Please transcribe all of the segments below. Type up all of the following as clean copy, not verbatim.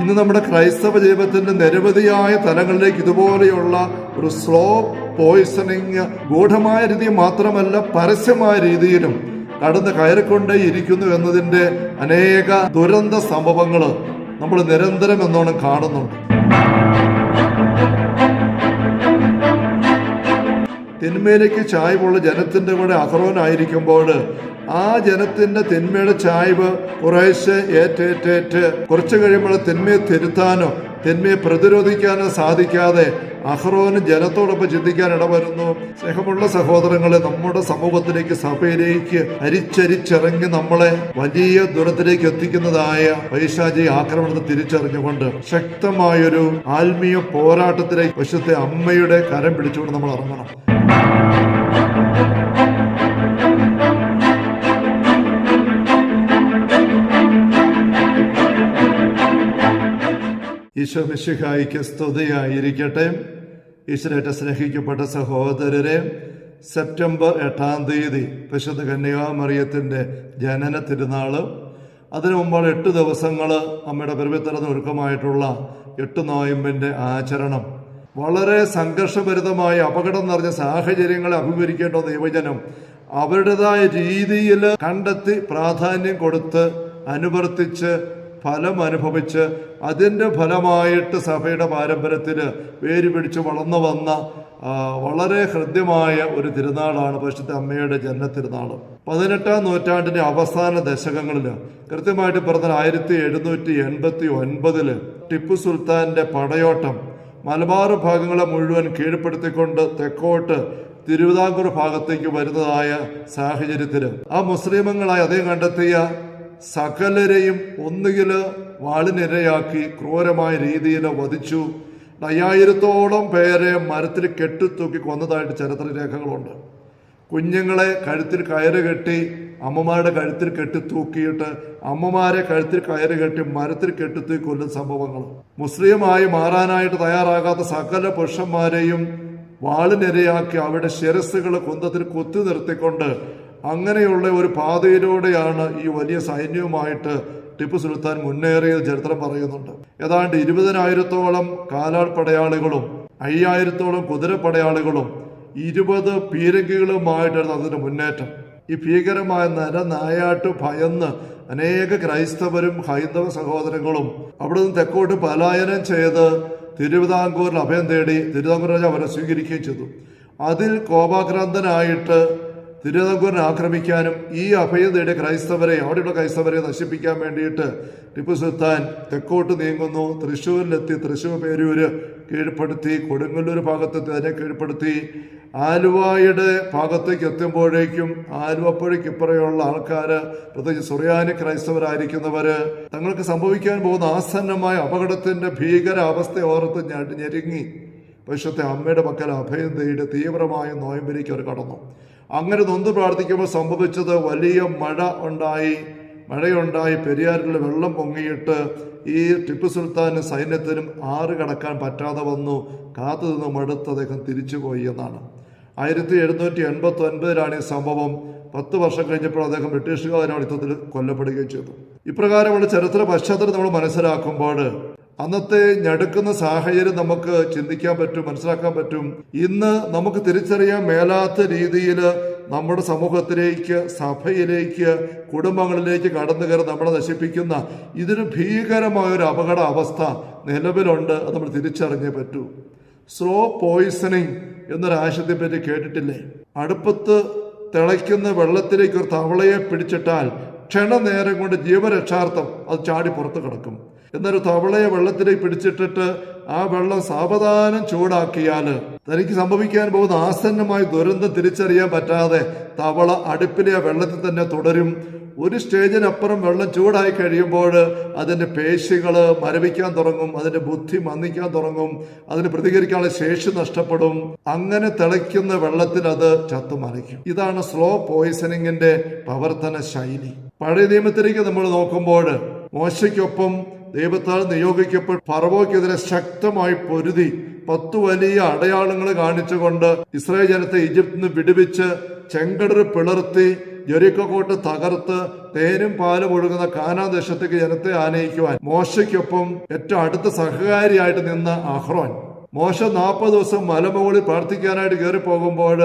ഇന്ന് നമ്മുടെ ക്രൈസ്തവ ജീവിതത്തിന്റെ നിരവധിയായ തലങ്ങളിലേക്ക് ഇതുപോലെയുള്ള ഒരു സ്ലോ പോയിസണിങ് ഗൂഢമായ രീതി മാത്രമല്ല പരസ്യമായ രീതിയിലും കടന്ന് കയറിക്കൊണ്ടേ ഇരിക്കുന്നു എന്നതിന്റെ അനേക ദുരന്ത സംഭവങ്ങൾ നമ്മൾ നിരന്തരം എന്നോണം കാണുന്നുണ്ട്. തിന്മയിലേക്ക് ചായ്വുള്ള ജനത്തിന്റെ കൂടെ അഹറോനായിരിക്കുമ്പോൾ ആ ജനത്തിന്റെ തിന്മയുടെ ചായ്വ് കുറേശ്ശെ ഏറ്റേറ്റേറ്റ് കുറച്ചു കഴിയുമ്പോൾ തിന്മയെ തിരുത്താനോ തിന്മയെ പ്രതിരോധിക്കാനോ സാധിക്കാതെ അഹറോന് ജനത്തോടൊപ്പം ചിന്തിക്കാൻ ഇടവരുന്നു. സ്നേഹമുള്ള സഹോദരങ്ങളെ, നമ്മുടെ സമൂഹത്തിലേക്ക് സഭയിലേക്ക് അരിച്ചരിച്ചിറങ്ങി നമ്മളെ വലിയ ദൂരത്തിലേക്ക് എത്തിക്കുന്നതായ പൈശാചിക ആക്രമണത്തെ തിരിച്ചറിഞ്ഞുകൊണ്ട് ശക്തമായൊരു ആത്മീയ പോരാട്ടത്തിലേക്ക് വശത്തെ അമ്മയുടെ കരം പിടിച്ചുകൊണ്ട് നമ്മൾ ഇറങ്ങണം. ഈശോ മിശിഹായിക്ക് സ്തുതിയായിരിക്കട്ടെ. ഈശ്വരേറ്റ സ്നേഹിക്കപ്പെട്ട സഹോദരരെ, സെപ്റ്റംബർ 8-ാം തീയതി പരിശുദ്ധ കന്യകാമറിയത്തിൻ്റെ ജനന തിരുനാള്. അതിനു മുമ്പാണ് 8 ദിവസങ്ങൾ അമ്മയുടെ പിറവിത്തറന്ന് ഒരുക്കമായിട്ടുള്ള 8 നോയമ്പിൻ്റെ ആചരണം. വളരെ സംഘർഷഭരിതമായ അപകടം നിറഞ്ഞ സാഹചര്യങ്ങളെ അഭിമുഖീകരിക്കേണ്ട ദൈവജനം അവരുടേതായ രീതിയിൽ കണ്ടെത്തി പ്രാധാന്യം കൊടുത്ത് അനുവർത്തിച്ച് ഫലം അനുഭവിച്ച് അതിൻ്റെ ഫലമായിട്ട് സഭയുടെ പാരമ്പര്യത്തിൽ വേര് പിടിച്ച് വളർന്നു വന്ന വളരെ ഹൃദ്യമായ ഒരു തിരുനാളാണ് പരിശുദ്ധ അമ്മയുടെ ജന്മത്തിരുനാൾ. 18-ാം നൂറ്റാണ്ടിൻ്റെ അവസാന ദശകങ്ങളിൽ കൃത്യമായിട്ട് പറഞ്ഞാൽ 1789 ടിപ്പു സുൽത്താൻ്റെ പടയോട്ടം മലബാർ ഭാഗങ്ങളെ മുഴുവൻ കീഴ്പ്പെടുത്തിക്കൊണ്ട് തെക്കോട്ട് തിരുവിതാംകൂർ ഭാഗത്തേക്ക് വരുന്നതായ സാഹചര്യത്തിൽ ആ മുസ്ലിമുകളായി അദ്ദേഹം കണ്ടെത്തിയ സകലരെയും ഒന്നുകിൽ വാളിനിരയാക്കി ക്രൂരമായ രീതിയിൽ വധിച്ചു. 5000-ഓളം പേരെ മരത്തിൽ കെട്ടിത്തൂക്കി കൊന്നതായിട്ട് ചരിത്രരേഖകളുണ്ട്. കുഞ്ഞുങ്ങളെ കഴുത്തിൽ കയറ് കെട്ടി അമ്മമാരുടെ കഴുത്തിൽ കെട്ടിത്തൂക്കിയിട്ട് അമ്മമാരെ കഴുത്തിൽ കയറ് കെട്ടി മരത്തിൽ കെട്ടിത്തൂക്കി കൊല്ലുന്ന സംഭവങ്ങൾ. മുസ്ലിമായി മാറാനായിട്ട് തയ്യാറാകാത്ത സകല പുരുഷന്മാരെയും വാളിനിരയാക്കി അവരുടെ ശിരസ്സുകൾ കുന്തത്തിൽ കുത്തി നിർത്തിക്കൊണ്ട് അങ്ങനെയുള്ള ഒരു പാതയിലൂടെയാണ് ഈ വലിയ സൈന്യവുമായിട്ട് ടിപ്പു സുൽത്താൻ മുന്നേറിയത് ചരിത്രം പറയുന്നുണ്ട്. ഏതാണ്ട് 20,000-ഓളം കാലാൾപ്പടയാളികളും 5,000-ഓളം കുതിരപ്പടയാളികളും 20 പീരങ്കികളുമായിട്ടായിരുന്നു അതിൻ്റെ മുന്നേറ്റം. ഈ ഭീകരമായ നരനായാട്ട് ഭയന്ന് അനേക ക്രൈസ്തവരും ഹൈന്ദവ സഹോദരങ്ങളും അവിടെ നിന്ന് തെക്കോട്ട് പലായനം ചെയ്ത് തിരുവിതാംകൂറിൽ അഭയം തേടി തിരുവിതാംകൂർ രാജ അവരെ സ്വീകരിക്കുകയും ചെയ്തു. അതിൽ കോപാക്രാന്തനായിട്ട് തിരുവിതാംകൂറിനെ ആക്രമിക്കാനും ഈ അഭയം തേടിയ ക്രൈസ്തവരെ അവിടെയുള്ള ക്രൈസ്തവരെ നശിപ്പിക്കാൻ വേണ്ടിയിട്ട് ടിപ്പു സുൽത്താൻ തെക്കോട്ട് നീങ്ങുന്നു. തൃശ്ശൂരിലെത്തി തൃശ്ശൂർ പേരൂര് കീഴ്പ്പെടുത്തി, കൊടുങ്ങല്ലൂർ ഭാഗത്തെത്തി അതിനെ കീഴ്പ്പെടുത്തി. ആലുവയുടെ ഭാഗത്തേക്ക് എത്തുമ്പോഴേക്കും ആലുവപ്പുഴയ്ക്ക് ഇപ്പുറയുള്ള ആൾക്കാർ, പ്രത്യേകിച്ച് സുറിയാനി ക്രൈസ്തവരായിരിക്കുന്നവർ, തങ്ങൾക്ക് സംഭവിക്കാൻ പോകുന്ന ആസന്നമായ അപകടത്തിൻ്റെ ഭീകര അവസ്ഥ ഓർത്ത് ഞെരുങ്ങി പരിശുദ്ധ അമ്മയുടെ പക്കൽ അഭയം തേടി തീവ്രമായ നോയമ്പിലേക്ക് അവർ കടന്നു. അങ്ങനെ നൊന്ത് പ്രാർത്ഥിക്കുമ്പോൾ സംഭവിച്ചത് വലിയ മഴയുണ്ടായി പെരിയാറിൽ വെള്ളം പൊങ്ങിയിട്ട് ഈ ടിപ്പു സുൽത്താനും സൈന്യത്തിനും ആറ് കടക്കാൻ പറ്റാതെ വന്നു. കാത്തു നിന്ന് മടുത്ത് അദ്ദേഹം തിരിച്ചുപോയി എന്നാണ്. 1789 ഈ സംഭവം. 10 വർഷം കഴിഞ്ഞപ്പോൾ അദ്ദേഹം ബ്രിട്ടീഷുകാരുടെ യുദ്ധത്തിൽ കൊല്ലപ്പെടുകയും ചെയ്തു. ഇപ്രകാരമുള്ള ചരിത്ര പശ്ചാത്തലം നമ്മൾ മനസ്സിലാക്കുമ്പോൾ അന്നത്തെ ഞെടുക്കുന്ന സാഹചര്യം നമുക്ക് ചിന്തിക്കാൻ പറ്റും, മനസ്സിലാക്കാൻ പറ്റും. ഇന്ന് നമുക്ക് തിരിച്ചറിയാൻ മേലാത്ത രീതിയിൽ നമ്മുടെ സമൂഹത്തിലേക്ക്, സഭയിലേക്ക്, കുടുംബങ്ങളിലേക്ക് കടന്നു കയറി നമ്മളെ നശിപ്പിക്കുന്ന ഇതിന് ഭീകരമായൊരു അപകട അവസ്ഥ നിലവിലുണ്ട്. അത് നമ്മൾ തിരിച്ചറിഞ്ഞേ പറ്റൂ. സ്ലോ പോയിസണിങ് എന്നൊരാശയത്തെ പറ്റി കേട്ടിട്ടില്ലേ? അടുപ്പത്ത് തിളയ്ക്കുന്ന വെള്ളത്തിലേക്ക് ഒരു തവളയെ പിടിച്ചിട്ടാൽ ക്ഷണനേരം കൊണ്ട് ജീവരക്ഷാർത്ഥം അത് ചാടി പുറത്ത് കിടക്കും. എന്നൊരു തവളയെ വെള്ളത്തിലേക്ക് പിടിച്ചിട്ടിട്ട് ആ വെള്ളം സാവധാനം ചൂടാക്കിയാൽ തനിക്ക് സംഭവിക്കാൻ പോകുന്ന ആസന്നമായ ദുരന്തം തിരിച്ചറിയാൻ പറ്റാതെ തവള അടുപ്പിലെ ആ വെള്ളത്തിൽ തന്നെ തുടരും. ഒരു സ്റ്റേജിനപ്പുറം വെള്ളം ചൂടായി കഴിയുമ്പോൾ അതിൻ്റെ പേശികൾ മരവിക്കാൻ തുടങ്ങും, അതിൻ്റെ ബുദ്ധി മന്ദിക്കാൻ തുടങ്ങും, അതിന് പ്രതികരിക്കാനുള്ള ശേഷി നഷ്ടപ്പെടും. അങ്ങനെ തിളയ്ക്കുന്ന വെള്ളത്തിൽ അത് ചത്തുമറിക്കും. ഇതാണ് സ്ലോ പോയിസണിങ്ങിന്റെ പ്രവർത്തന ശൈലി. പഴയ നിയമത്തിലേക്ക് നമ്മൾ നോക്കുമ്പോൾ മോശയ്ക്കൊപ്പം ദൈവത്താൽ നിയോഗിക്കപ്പെട്ട് ഫറവോയ്ക്കെതിരെ ശക്തമായി പൊരുതി 10 വലിയ അടയാളങ്ങൾ കാണിച്ചുകൊണ്ട് ഇസ്രായേൽ ജനത്തെ ഈജിപ്തിൽ നിന്ന് വിടുവിച്ച് ചെങ്കടൽ പിളർത്തി ജെറിക്കോ കോട്ട തകർത്ത് തേനും പാലും ഒഴുകുന്ന കാനാൻ ദേശത്തേക്ക് ജനത്തെ ആനയിക്കുവാൻ മോശയ്ക്കൊപ്പം ഏറ്റവും അടുത്ത സഹകാരിയായിട്ട് നിന്ന അഹ്റോൻ. മോശ 40 ദിവസം മലമുകളിൽ പ്രാർത്ഥിക്കാനായിട്ട് കയറി പോകുമ്പോൾ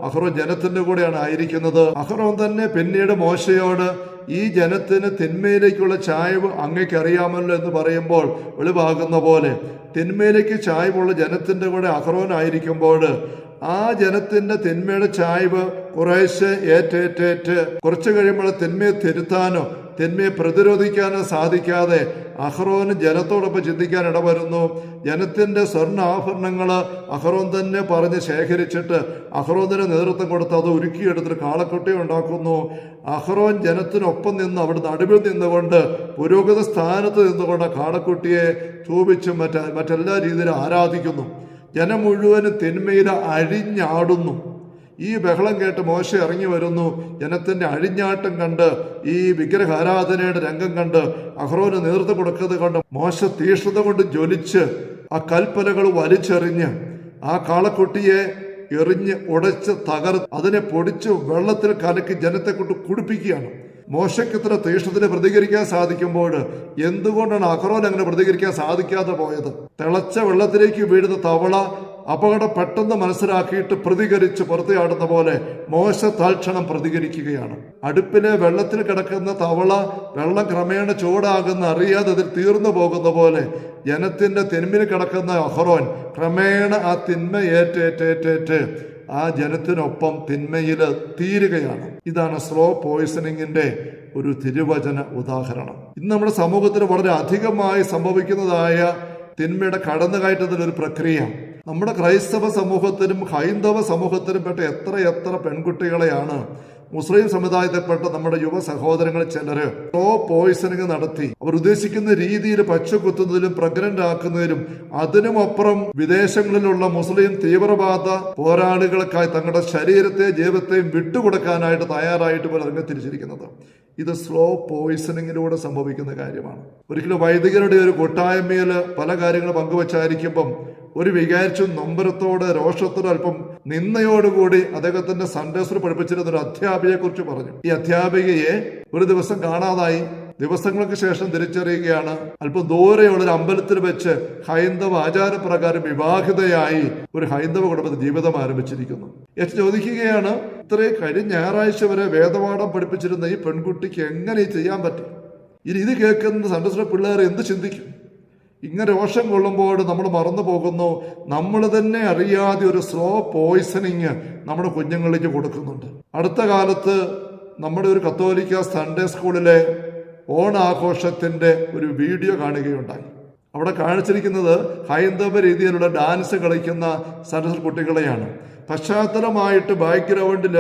അഹ്റോൻ ജനത്തിന്റെ കൂടെയാണ് ആയിരിക്കുന്നത്. അഹ്റോൻ തന്നെ പിന്നീട് മോശയോട് ഈ ജനത്തിന് തിന്മയിലേക്കുള്ള ചായ്വ് അങ്ങേക്ക് അറിയാമല്ലോ എന്ന് പറയുമ്പോൾ വെളിവാകുന്ന പോലെ തിന്മയിലേക്ക് ചായ്വുള്ള ജനത്തിന്റെ കൂടെ അഹ്റോൻ ആയിരിക്കുമ്പോൾ ആ ജനത്തിന്റെ തിന്മയുടെ ചായ്വ് കുറേശ്ശെ ഏറ്റേറ്റേറ്റ് കുറച്ചു കഴിയുമ്പോൾ തിന്മയെ തിരുത്താനോ തിന്മയെ പ്രതിരോധിക്കാനോ സാധിക്കാതെ അഹ്റോന് ജനത്തോടൊപ്പം ചിന്തിക്കാൻ ഇടവരുന്നു. ജനത്തിന്റെ സ്വർണ്ണ ആഭരണങ്ങൾ അഹ്റോൻ തന്നെ പറഞ്ഞ് ശേഖരിച്ചിട്ട് അഹ്റോനിന് നേതൃത്വം കൊടുത്ത് അത് ഉരുക്കിയെടുത്തിട്ട് കാളക്കുട്ടി ഉണ്ടാക്കുന്നു. അഹ്റോൻ ജനത്തിനൊപ്പം നിന്ന് അവിടെ നടുവിൽ നിന്നുകൊണ്ട് പുരോഗത സ്ഥാനത്ത് നിന്നുകൊണ്ട് കാളക്കുട്ടിയെ തൂപിച്ചും മറ്റെല്ലാ രീതിയിലും ആരാധിക്കുന്നു. ജനം മുഴുവനും തിന്മയിൽ അഴിഞ്ഞാടുന്നു. ഈ ബഹളം കേട്ട് മോശ ഇറങ്ങി വരുന്നു. ജനത്തിന്റെ അഴിഞ്ഞാട്ടം കണ്ട് ഈ വിഗ്രഹാരാധനയുടെ രംഗം കണ്ട് അഹ്റോന് നേതൃത്വം കൊടുക്കുന്നത് കൊണ്ട് മോശ തീഷ്ണത കൊണ്ട് ജ്വലിച്ച് ആ കൽപ്പലകൾ വലിച്ചെറിഞ്ഞ് ആ കാളക്കുട്ടിയെ എറിഞ്ഞ് ഉടച്ച് തകർത്ത് അതിനെ പൊടിച്ച് വെള്ളത്തിൽ കലക്കി ജനത്തെ കൊണ്ട് കുടിപ്പിക്കുകയാണ്. മോശയ്ക്ക് ഇത്ര തീഷ്ണത്തിന് പ്രതികരിക്കാൻ സാധിക്കുമ്പോൾ എന്തുകൊണ്ടാണ് അഹ്റോൻ അങ്ങനെ പ്രതികരിക്കാൻ സാധിക്കാതെ പോയത്? തിളച്ച വെള്ളത്തിലേക്ക് വീഴുന്ന തവള അപകടം പെട്ടെന്ന് മനസ്സിലാക്കിയിട്ട് പ്രതികരിച്ച് പുറത്തെയാടുന്ന പോലെ മോശ തൽക്ഷണം പ്രതികരിക്കുകയാണ്. അടുപ്പിലെ വെള്ളത്തിൽ കിടക്കുന്ന തവള വെള്ളം ക്രമേണ ചൂടാകുന്ന അറിയാതെ അതിൽ തീർന്നു പോകുന്ന പോലെ ജനത്തിന്റെ തിന്മയിൽ കിടക്കുന്ന അഹ്റോൻ ക്രമേണ ആ തിന്മ ഏറ്റേറ്റേറ്റേറ്റ് ആ ജനത്തിനൊപ്പം തിന്മയിൽ തീരുകയാണ്. ഇതാണ് സ്ലോ പോയിസണിങ്ങിന്റെ ഒരു തിരുവചന ഉദാഹരണം. ഇന്ന് നമ്മുടെ സമൂഹത്തിൽ വളരെ അധികമായി സംഭവിക്കുന്നതായ തിന്മയുടെ കടന്നുകയറ്റത്തിൻ്റെ ഒരു പ്രക്രിയ. നമ്മുടെ ക്രൈസ്തവ സമൂഹത്തിലും ഹൈന്ദവ സമൂഹത്തിലും പെട്ട എത്ര പെൺകുട്ടികളെയാണ് മുസ്ലിം സമുദായത്തിൽപ്പെട്ട നമ്മുടെ യുവ സഹോദരങ്ങൾ ചിലര് സ്ലോ പോയിസണിങ് നടത്തി അവർ ഉദ്ദേശിക്കുന്ന രീതിയിൽ പച്ചകുത്തുന്നതിലും പ്രഗ്നന്റ് ആക്കുന്നതിലും അതിനുമപ്പുറം വിദേശങ്ങളിലുള്ള മുസ്ലിം തീവ്രവാദ പോരാളികൾക്കായി തങ്ങളുടെ ശരീരത്തെ ജീവിതത്തെയും വിട്ടുകൊടുക്കാനായിട്ട് തയ്യാറായിട്ട് പോലും രംഗത്തിരിച്ചിരിക്കുന്നത്. ഇത് സ്ലോ പോയിസണിങ്ങിലൂടെ സംഭവിക്കുന്ന കാര്യമാണ്. ഒരിക്കലും വൈദികരുടെ ഒരു കൂട്ടായ്മയിൽ പല കാര്യങ്ങൾ പങ്കുവച്ചായിരിക്കുമ്പം ഒരു വികാരിച്ചും നൊമ്പരത്തോടെ രോഷത്തോടെ അല്പം നിന്നയോടുകൂടി അദ്ദേഹത്തിന്റെ സൺഡേ സ്കൂൾ പഠിപ്പിച്ചിരുന്ന ഒരു അധ്യാപികയെ കുറിച്ച് പറഞ്ഞു. ഈ അധ്യാപികയെ ഒരു ദിവസം കാണാതായി. ദിവസങ്ങൾക്ക് ശേഷം തിരിച്ചറിയുകയാണ് അല്പം ദൂരെയുള്ള ഒരു അമ്പലത്തിൽ വെച്ച് ഹൈന്ദവ ആചാരപ്രകാരം വിവാഹിതയായി ഒരു ഹൈന്ദവ കുടുംബത്തിൽ ജീവിതം ആരംഭിച്ചിരിക്കുന്നു. ചോദിക്കുകയാണ്, ഇത്രയും കഴിഞ്ഞ ഞായറാഴ്ച വരെ വേദപാഠം പഠിപ്പിച്ചിരുന്ന ഈ പെൺകുട്ടിക്ക് എങ്ങനെ ചെയ്യാൻ പറ്റും? ഇത് കേൾക്കുന്ന സൺഡേ സ്കൂൾ പിള്ളേർ എന്ത് ചിന്തിക്കും? ഇങ്ങനെ രോഷം കൊള്ളുമ്പോൾ നമ്മൾ മറന്നു പോകുന്നു, നമ്മൾ തന്നെ അറിയാതെ ഒരു സ്ലോ പോയിസണിങ് നമ്മുടെ കുഞ്ഞുങ്ങളിലേക്ക് കൊടുക്കുന്നുണ്ട്. അടുത്ത കാലത്ത് നമ്മുടെ ഒരു കത്തോലിക്ക സൺഡേ സ്കൂളിലെ ഓണാഘോഷത്തിന്റെ ഒരു വീഡിയോ കാണുകയുണ്ടായി. അവിടെ കാണിച്ചിരിക്കുന്നത് ഹൈന്ദവ രീതിയിലുള്ള ഡാൻസ് കളിക്കുന്ന സൺഡേ സ്കൂൾ കുട്ടികളെയാണ്. പശ്ചാത്തലമായിട്ട് ബാക്ക്ഗ്രൗണ്ടിൽ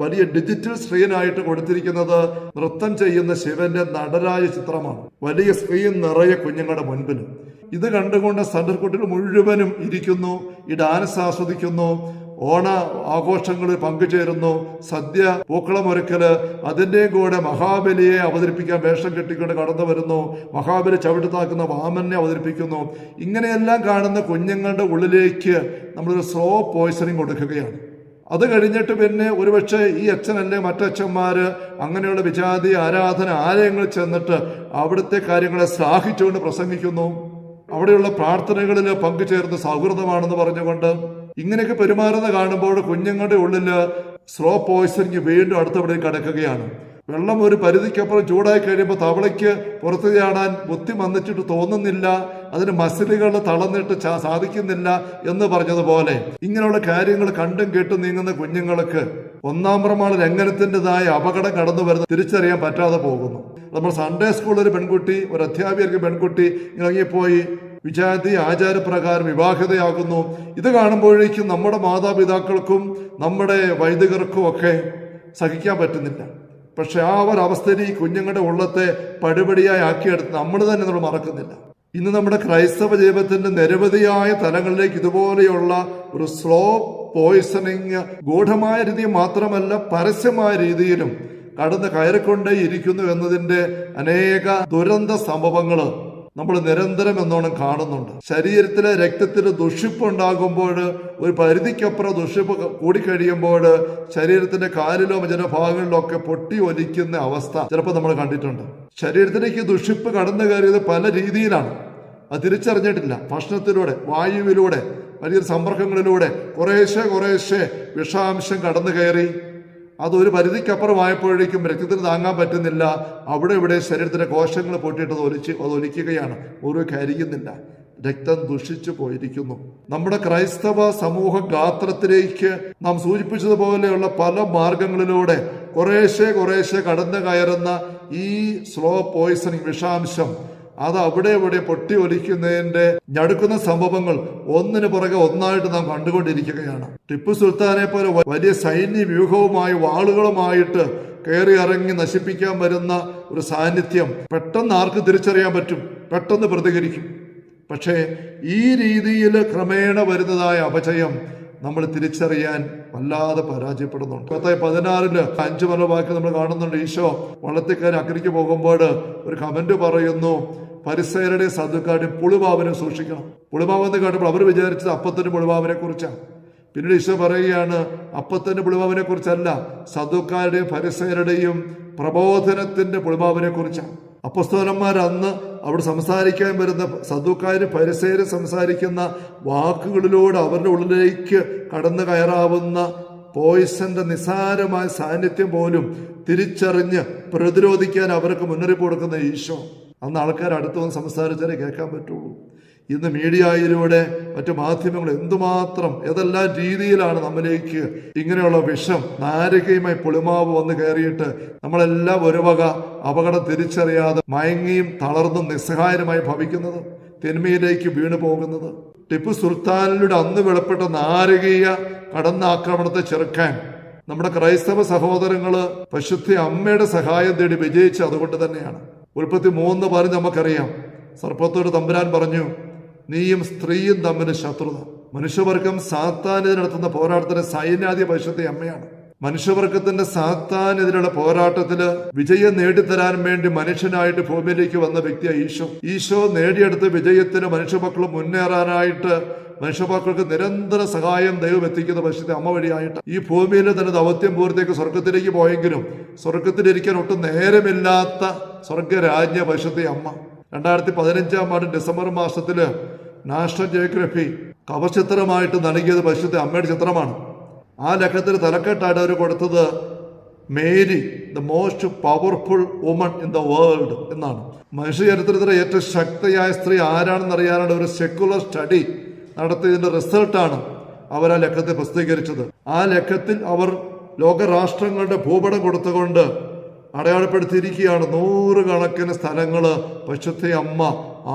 വലിയ ഡിജിറ്റൽ സ്ക്രീനായിട്ട് കൊടുത്തിരിക്കുന്നത് നൃത്തം ചെയ്യുന്ന ശിവന്റെ നടരാജ ചിത്രമാണ്. വലിയ സ്ക്രീൻ നിറയെ കുഞ്ഞുങ്ങളുടെ മുൻപിൽ. ഇത് കണ്ടുകൊണ്ട് സൺഡേ സ്കൂൾ കുട്ടികൾ മുഴുവനും ഇരിക്കുന്നു, ഈ ഡാൻസ് ആസ്വദിക്കുന്നു, ഓണ ആഘോഷങ്ങളിൽ പങ്കുചേരുന്നു, സദ്യ പൂക്കളമൊരുക്കല്, അതിൻ്റെയും കൂടെ മഹാബലിയെ അവതരിപ്പിക്കാൻ വേഷം കെട്ടിക്കൊണ്ട് കടന്നു വരുന്നു, മഹാബലി ചവിട്ടുതാക്കുന്ന വാമനെ അവതരിപ്പിക്കുന്നു. ഇങ്ങനെയെല്ലാം കാണുന്ന കുഞ്ഞുങ്ങളുടെ ഉള്ളിലേക്ക് നമ്മളൊരു സ്ലോ പോയിസണിങ് കൊടുക്കുകയാണ്. അത് കഴിഞ്ഞിട്ട് പിന്നെ ഒരുപക്ഷെ ഈ അച്ഛനല്ലേ മറ്റച്ഛന്മാര് അങ്ങനെയുള്ള വിജാതി ആരാധന ആലയങ്ങളിൽ ചെന്നിട്ട് അവിടുത്തെ കാര്യങ്ങളെ ശ്ലാഘിച്ചുകൊണ്ട് പ്രസംഗിക്കുന്നു. അവിടെയുള്ള പ്രാർത്ഥനകളിൽ പങ്കുചേർന്ന് സൗഹൃദമാണെന്ന് പറഞ്ഞുകൊണ്ട് ഇങ്ങനെയൊക്കെ പെരുമാറുന്ന കാണുമ്പോൾ കുഞ്ഞുങ്ങളുടെ ഉള്ളിൽ സ്ലോ പോയിസണിങ് വീണ്ടും അടുത്തവിടെ കിടക്കുകയാണ്. വെള്ളം ഒരു പരിധിക്കപ്പുറം ചൂടായി കഴിയുമ്പോൾ തവളയ്ക്ക് പുറത്തു ചാടാൻ ബുദ്ധി വന്നിട്ട് തോന്നുന്നില്ല, അതിന് മസിലുകൾ തളർന്നിട്ട് സാധിക്കുന്നില്ല എന്ന് പറഞ്ഞതുപോലെ ഇങ്ങനെയുള്ള കാര്യങ്ങൾ കണ്ടും കേട്ടും നീങ്ങുന്ന കുഞ്ഞുങ്ങൾക്ക് ഒന്നാം പ്രമാണ ലംഘനത്തിൻ്റെതായ അപകടം കടന്നു വരുന്നത് തിരിച്ചറിയാൻ പറ്റാതെ പോകുന്നു. നമ്മൾ സൺഡേ സ്കൂളിൽ ഒരു പെൺകുട്ടി, ഒരു അധ്യാപികർക്ക് പെൺകുട്ടി ഇറങ്ങിപ്പോയി വിജാതി ആചാരപ്രകാരം വിവാഹിതയാകുന്നു. ഇത് കാണുമ്പോഴേക്കും നമ്മുടെ മാതാപിതാക്കൾക്കും നമ്മുടെ വൈദികർക്കും ഒക്കെ സഹിക്കാൻ പറ്റുന്നില്ല. പക്ഷെ ആ ഒരവസ്ഥയിൽ ഈ കുഞ്ഞുങ്ങളുടെ ഉള്ളത്തെ പടിപടിയായി ആക്കിയെടുത്ത് നമ്മൾ തന്നെ നമ്മൾ മറക്കുന്നില്ല. ഇന്ന് നമ്മുടെ ക്രൈസ്തവ ജീവിതത്തിന്റെ നിരവധിയായ തലങ്ങളിലേക്ക് ഇതുപോലെയുള്ള ഒരു സ്ലോ പോയിസണിങ് ഗൂഢമായ രീതിയിൽ മാത്രമല്ല പരസ്യമായ രീതിയിലും കടന്ന് കയറിക്കൊണ്ടേ ഇരിക്കുന്നു എന്നതിന്റെ അനേക ദുരന്ത സംഭവങ്ങൾ നമ്മൾ നിരന്തരം എന്നോണം കാണുന്നുണ്ട്. ശരീരത്തിലെ രക്തത്തിന് ദുഷിപ്പുണ്ടാകുമ്പോൾ, ഒരു പരിധിക്കപ്പുറം ദുഷിപ്പ് കൂടിക്കഴിയുമ്പോൾ ശരീരത്തിന്റെ കാലിലോ ജനഭാഗങ്ങളിലോ ഒക്കെ പൊട്ടി ഒലിക്കുന്ന അവസ്ഥ ചിലപ്പോൾ നമ്മൾ കണ്ടിട്ടുണ്ട്. ശരീരത്തിലേക്ക് ദുഷിപ്പ് കടന്നു കയറിയത് പല രീതിയിലാണ്. അത് തിരിച്ചറിഞ്ഞിട്ടില്ല. ഭക്ഷണത്തിലൂടെ, വായുവിലൂടെ, വലിയ സമ്പർക്കങ്ങളിലൂടെ കുറേശ്ശെ വിഷാംശം കടന്നു കയറി അതൊരു പരിധിക്കപ്പുറമായപ്പോഴേക്കും രക്തത്തിന് താങ്ങാൻ പറ്റുന്നില്ല. അവിടെ ഇവിടെ ശരീരത്തിലെ കോശങ്ങൾ പൊട്ടിയിട്ട് അത് ഒലിക്കുകയാണ്. ഓരോ കരിയുന്നില്ല. രക്തം ദുഷിച്ചു പോയിരിക്കുന്നു. നമ്മുടെ ക്രൈസ്തവ സമൂഹ ഗാത്രത്തിലേക്ക് നാം സൂചിപ്പിച്ചതുപോലെയുള്ള പല മാർഗങ്ങളിലൂടെ കുറേശ്ശെ കടന്നു കയറുന്ന ഈ സ്ലോ പോയിസണിങ് വിഷാംശം അത് അവിടെ ഇവിടെ പൊട്ടി ഒലിക്കുന്നതിന്റെ ഞടുക്കുന്ന സംഭവങ്ങൾ ഒന്നിനു പുറകെ ഒന്നായിട്ട് നാം കണ്ടുകൊണ്ടിരിക്കുകയാണ്. ടിപ്പു സുൽത്താനെ പോലെ വലിയ സൈന്യ വ്യൂഹവുമായി വാളുകളുമായിട്ട് കയറി ഇറങ്ങി നശിപ്പിക്കാൻ വരുന്ന ഒരു സാന്നിധ്യം പെട്ടെന്ന് ആർക്ക് തിരിച്ചറിയാൻ പറ്റും? പെട്ടെന്ന് പ്രതികരിക്കും. പക്ഷേ ഈ രീതിയിൽ ക്രമേണ വരുന്നതായ അപജയം നമ്മൾ തിരിച്ചറിയാൻ വല്ലാതെ പരാജയപ്പെടുന്നുണ്ട്. 16 5 വാക്യം നമ്മൾ കാണുന്നുണ്ട്. ഈശോ വള്ളത്തിക്കാർ അക്കരയ്ക്ക് പോകുമ്പോൾ ഒരു കമന്റ് പറയുന്നു, പരിസയരുടെ സദുക്കാരുടെയും പുളിമാവിനെ സൂക്ഷിക്കണം. പുളിമാവെന്ന് കേട്ടപ്പോൾ അവർ വിചാരിച്ചത് അപ്പത്തിന്റെ പുളിമാവിനെ കുറിച്ചാണ്. പിന്നീട് ഈശോ പറയുകയാണ്, അപ്പത്തിന്റെ പുളിമാവിനെ കുറിച്ചല്ല, സദുക്കാരുടെയും പരിസയരുടെയും പ്രബോധനത്തിന്റെ പുളിമാവിനെ കുറിച്ചാണ്. അപ്പോസ്തലന്മാർ അന്ന് അവിടെ സംസാരിക്കാൻ വരുന്ന സദുക്കാരും പരിസയരും സംസാരിക്കുന്ന വാക്കുകളിലൂടെ അവരുടെ ഉള്ളിലേക്ക് കടന്നു കയറാവുന്ന പോയിസന്റെ നിസ്സാരമായ സാന്നിധ്യം പോലും തിരിച്ചറിഞ്ഞ് പ്രതിരോധിക്കാൻ അവർക്ക് മുന്നറിയിപ്പ് കൊടുക്കുന്ന ഈശോ. അന്ന് ആൾക്കാർ അടുത്ത് വന്ന് സംസാരിച്ചാലേ കേൾക്കാൻ പറ്റുള്ളൂ. ഇന്ന് മീഡിയയിലൂടെ മറ്റു മാധ്യമങ്ങൾ എന്തുമാത്രം ഏതെല്ലാം രീതിയിലാണ് നമ്മിലേക്ക് ഇങ്ങനെയുള്ള വിഷം നാരകയുമായി പുളിമാവ് വന്ന് കയറിയിട്ട് നമ്മളെല്ലാം ഒരു വക അപകടം തിരിച്ചറിയാതെ മയങ്ങിയും തളർന്നും നിസ്സഹായരുമായി ഭവിക്കുന്നത്, തിന്മയിലേക്ക് വീണു പോകുന്നത്. ടിപ്പു സുൽത്താനിലൂടെ അന്ന് വെളിപ്പെട്ട നാരകീയ കടന്നാക്രമണത്തെ ചെറുക്കാൻ നമ്മുടെ ക്രൈസ്തവ സഹോദരങ്ങള് പരിശുദ്ധ അമ്മയുടെ സഹായം തേടി വിജയിച്ച് അതുകൊണ്ട് തന്നെയാണ്. ഉൽപ്പത്തി 3 നമുക്കറിയാം. സർപ്പത്തോട് തമ്പുരാൻ പറഞ്ഞു, നീയും സ്ത്രീയും തമ്മിൽ ശത്രുത. മനുഷ്യവർഗം സാത്താനെതിരെ നടത്തുന്ന പോരാട്ടത്തിന് സൈന്യാധിപ പരിശുദ്ധ അമ്മയാണ്. മനുഷ്യവർഗത്തിന്റെ സാത്താനെതിരെയുള്ള പോരാട്ടത്തില് വിജയം നേടിത്തരാൻ വേണ്ടി മനുഷ്യനായിട്ട് ഭൂമിയിലേക്ക് വന്ന വ്യക്തിയാണ് ഈശോ. ഈശോ നേടിയെടുത്ത വിജയത്തിന് മനുഷ്യമക്കൾ മുന്നേറാനായിട്ട് മനുഷ്യമക്കൾക്ക് നിരന്തര സഹായം ദൈവം എത്തിക്കുന്ന പരിശുദ്ധ അമ്മ വഴിയായിട്ട് ഈ ഭൂമിയിൽ തന്നെ ദൗത്യം പൂർത്തിയാക്കി സ്വർഗത്തിലേക്ക് പോയെങ്കിലും സ്വർഗത്തിലിരിക്കാൻ ഒട്ടും നേരമില്ലാത്ത സ്വർഗരാജ്ഞ പരിശുദ്ധ അമ്മ. 2015 ഡിസംബർ മാസത്തില് നാഷണൽ ജിയോഗ്രഫി കവർ ചിത്രമായിട്ട് നൽകിയത് പരിശുദ്ധ അമ്മയുടെ ചിത്രമാണ്. ആ ലക്കത്തിൽ തലക്കെട്ടായിട്ട് അവർ കൊടുത്തത് Mary the most powerful woman in the world എന്നാണ്. മനുഷ്യ ചരിത്രത്തിലെ ഏറ്റവും ശക്തിയായ സ്ത്രീ ആരാണെന്ന് അറിയാനുള്ള ഒരു സെക്കുലർ സ്റ്റഡി നടത്തിയതിന്റെ റിസൾട്ടാണ് അവർ ആ ലക്കത്തിൽ പ്രസിദ്ധീകരിച്ചത്. ആ ലക്കത്തിൽ അവർ ലോകരാഷ്ട്രങ്ങളുടെ ഭൂപടം കൊടുത്തുകൊണ്ട് അടയാളപ്പെടുത്തിയിരിക്കുകയാണ് 100 കണക്കിന് സ്ഥലങ്ങള് പരിശുദ്ധ അമ്മ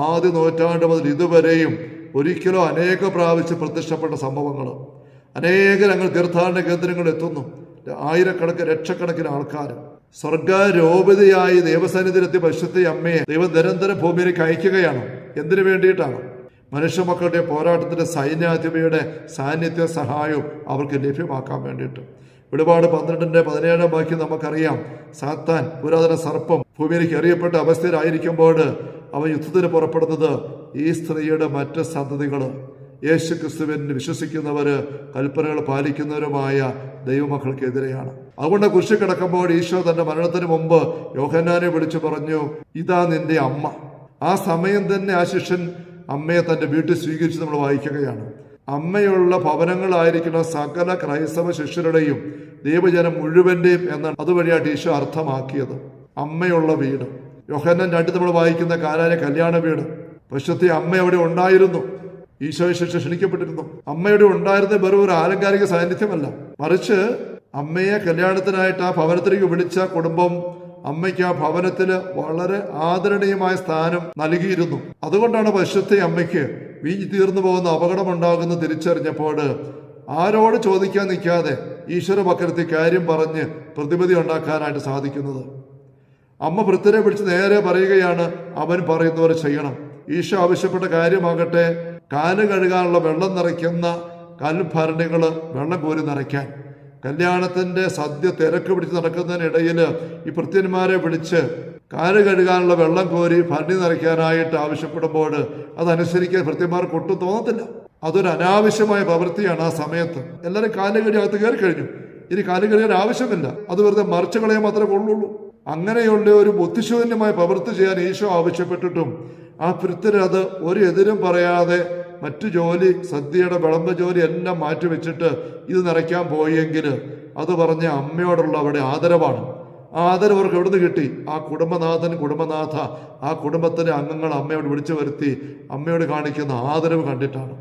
ആദ്യ നൂറ്റാണ്ട് മുതൽ ഇതുവരെയും ഒരിക്കലോ അനേക പ്രാവശ്യം പ്രത്യക്ഷപ്പെട്ട സംഭവങ്ങൾ. അനേകം ഞങ്ങൾ തീർത്ഥാടന കേന്ദ്രങ്ങളിൽ എത്തുന്നു. ആയിരക്കണക്കിന് ലക്ഷക്കണക്കിന് ആൾക്കാർ സ്വർഗാരോപിതയായി ദൈവസന്നിധിയിലെത്തി പരിശുദ്ധ അമ്മയെ ദൈവം നിരന്തരം ഭൂമിയിലേക്ക് അയക്കുകയാണ്. എന്തിനു വേണ്ടിയിട്ടാണ്? മനുഷ്യമക്കളുടെ പോരാട്ടത്തിന്റെ സൈന്യാധിപയുടെ സാന്നിധ്യ സഹായവും അവർക്ക് ലഭ്യമാക്കാൻ വേണ്ടിയിട്ട്. വെളിപാട് 12:17 വാക്യം നമുക്കറിയാം. സാത്താൻ പുരാതന സർപ്പം ഭൂമിയിലേക്ക് എറിയപ്പെട്ട അവസ്ഥയിലായിരിക്കുമ്പോൾ അവൻ യുദ്ധത്തിന് പുറപ്പെടുന്നത് ഈ സ്ത്രീയുടെ മറ്റ് സന്തതികള് യേശു ക്രിസ്തുവിൽ വിശ്വസിക്കുന്നവര് കൽപ്പനകൾ പാലിക്കുന്നവരുമായ ദൈവമക്കൾക്കെതിരെയാണ്. അതുകൊണ്ട് കുരിശിൽ കിടക്കുമ്പോൾ ഈശോ തന്റെ മരണത്തിന് മുമ്പ് യോഹന്നാനെ വിളിച്ചു പറഞ്ഞു, ഇതാ നിന്റെ അമ്മ. ആ സമയം തന്നെ ആ ശിഷ്യൻ അമ്മയെ തന്റെ വീട്ടിൽ സ്വീകരിച്ച് നമ്മൾ വായിക്കുകയാണ്. അമ്മയുള്ള ഭവനങ്ങളായിരിക്കുന്ന സകല ക്രൈസ്തവ ശിഷ്യരുടെയും ദൈവജനം മുഴുവന്റെയും എന്നാണ് അതുവഴിയായിട്ട് ഈശോ അർത്ഥമാക്കിയത്. അമ്മയുള്ള വീട്. യോഹന്നാൻ 2 നമ്മൾ വായിക്കുന്ന കാനായിലെ കല്യാണ വീട്. പരിശുദ്ധ അമ്മ അവിടെ ഉണ്ടായിരുന്നു. ഈശോയെ ശിഷ്യ ക്ഷണിക്കപ്പെട്ടിരുന്നു. അമ്മയുടെ ഉണ്ടായിരുന്ന വെറും ഒരു ആലങ്കാരിക സാന്നിധ്യമല്ല, മറിച്ച് അമ്മയെ കല്യാണത്തിനായിട്ട് ആ ഭവനത്തിലേക്ക് വിളിച്ച കുടുംബം അമ്മയ്ക്ക് ആ ഭവനത്തില് വളരെ ആദരണീയമായ സ്ഥാനം നൽകിയിരുന്നു. അതുകൊണ്ടാണ് പരിശുദ്ധ അമ്മയ്ക്ക് വീഞ്ഞു തീർന്നു പോകുന്ന അപകടമുണ്ടാകുന്ന തിരിച്ചറിഞ്ഞപ്പോൾ ആരോട് ചോദിക്കാൻ നിൽക്കാതെ ഈശ്വര പക്കരത്തിൽ കാര്യം പറഞ്ഞ് പ്രതിവിധി ഉണ്ടാക്കാനായിട്ട് സാധിക്കുന്നത്. അമ്മ വൃദ്ധരെ പിടിച്ച് നേരെ പറയുകയാണ്, അവൻ പറയുന്നവർ ചെയ്യണം. ഈശോ ആവശ്യപ്പെട്ട കാര്യമാകട്ടെ കാല് കഴുകാനുള്ള വെള്ളം നിറയ്ക്കുന്ന കൽഭരണികള് വെള്ളം കോരി നിറയ്ക്കാൻ. കല്യാണത്തിന്റെ സദ്യ തിരക്ക് പിടിച്ച് നടക്കുന്നതിനിടയിൽ ഈ ഭൃത്യന്മാരെ വിളിച്ച് കാല് കഴുകാനുള്ള വെള്ളം കോരി ഭരണി നിറയ്ക്കാനായിട്ട് ആവശ്യപ്പെടുമ്പോൾ അതനുസരിക്കാൻ ഭൃത്യന്മാർക്ക് ഒട്ടും തോന്നത്തില്ല. അതൊരു അനാവശ്യമായ പ്രവൃത്തിയാണ്. ആ സമയത്ത് എല്ലാവരും കാല് കഴുകി അകത്ത് കയറി കഴിഞ്ഞു. ഇനി കാല് കഴുകാൻ ആവശ്യമില്ല, അത് വെറുതെ മറിച്ച് കളയാൻ മാത്രമേ കൊള്ളുള്ളൂ. അങ്ങനെയുള്ള ഒരു ബുദ്ധിശൂന്യമായ പ്രവൃത്തി ചെയ്യാൻ ഈശോ ആവശ്യപ്പെട്ടിട്ടും ആ ഭൃത്യർ അത് ഒരു എതിരും പറയാതെ മറ്റു ജോലി, സദ്യയുടെ വിളമ്പ ജോലി എല്ലാം മാറ്റിവെച്ചിട്ട് ഇത് നിറയ്ക്കാൻ പോയെങ്കിൽ അത് പറഞ്ഞ അമ്മയോടുള്ള അവിടെ ആദരവാണ്. ആ ആദരവ് അവർക്ക് എവിടുന്ന് കിട്ടി? ആ കുടുംബനാഥ ആ കുടുംബത്തിലെ അംഗങ്ങൾ അമ്മയോട് വിളിച്ചു വരുത്തി അമ്മയോട് കാണിക്കുന്ന ആദരവ് കണ്ടിട്ടാണ്.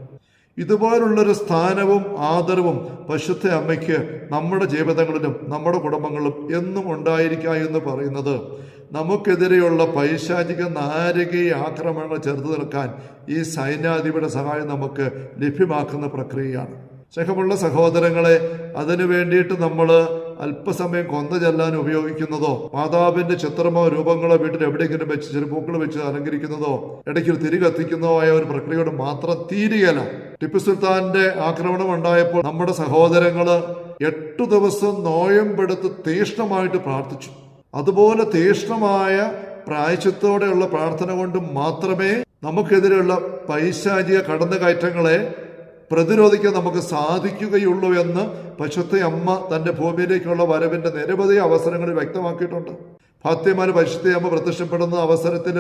ഇതുപോലുള്ളൊരു സ്ഥാനവും ആദരവും പരിശുദ്ധ അമ്മയ്ക്ക് നമ്മുടെ ജീവിതങ്ങളിലും നമ്മുടെ കുടുംബങ്ങളിലും എന്നും ഉണ്ടായിരിക്കുക എന്ന് പറയുന്നത് നമുക്കെതിരെയുള്ള പൈശാചിക നാരകീയ ആക്രമണങ്ങൾ ചെറുത്തു നിൽക്കാൻ ഈ സൈന്യാധിപയുടെ സഹായം നമുക്ക് ലഭ്യമാക്കുന്ന പ്രക്രിയയാണ്. സ്നേഹമുള്ള സഹോദരങ്ങളെ, അതിനു വേണ്ടിയിട്ട് നമ്മൾ അല്പസമയം കൊന്ത ചെല്ലാൻ ഉപയോഗിക്കുന്നതോ മാതാവിന്റെ ചിത്രമോ രൂപങ്ങളോ വീട്ടിൽ എവിടെയെങ്കിലും വെച്ച് ചെറുപൂക്കൾ വെച്ച് അലങ്കരിക്കുന്നതോ ഇടയ്ക്ക് തിരി കത്തിക്കുന്നതോ ആയ ഒരു പ്രക്രിയയോട് മാത്രം തീരുകയല്ല. ടിപ്പു സുൽത്താന്റെ ആക്രമണം ഉണ്ടായപ്പോൾ നമ്മുടെ സഹോദരങ്ങള് 8 ദിവസം നോയമ്പെടുത്ത് തീഷ്ണമായിട്ട് പ്രാർത്ഥിച്ചു. അതുപോലെ തീഷ്ണമായ പ്രായശ്ചിത്തോടെയുള്ള പ്രാർത്ഥന കൊണ്ട് മാത്രമേ നമുക്കെതിരെയുള്ള പൈശാചിക കടന്നുകയറ്റങ്ങളെ പ്രതിരോധിക്കാൻ നമുക്ക് സാധിക്കുകയുള്ളൂ എന്ന് പരിശുദ്ധ അമ്മ തന്റെ ഭൂമിയിലേക്കുള്ള വരവിന്റെ നിരവധി അവസരങ്ങളിൽ വ്യക്തമാക്കിയിട്ടുണ്ട്. ഫാത്തിമയിൽ പരിശുദ്ധ അമ്മ പ്രത്യക്ഷപ്പെടുന്ന അവസരത്തിൽ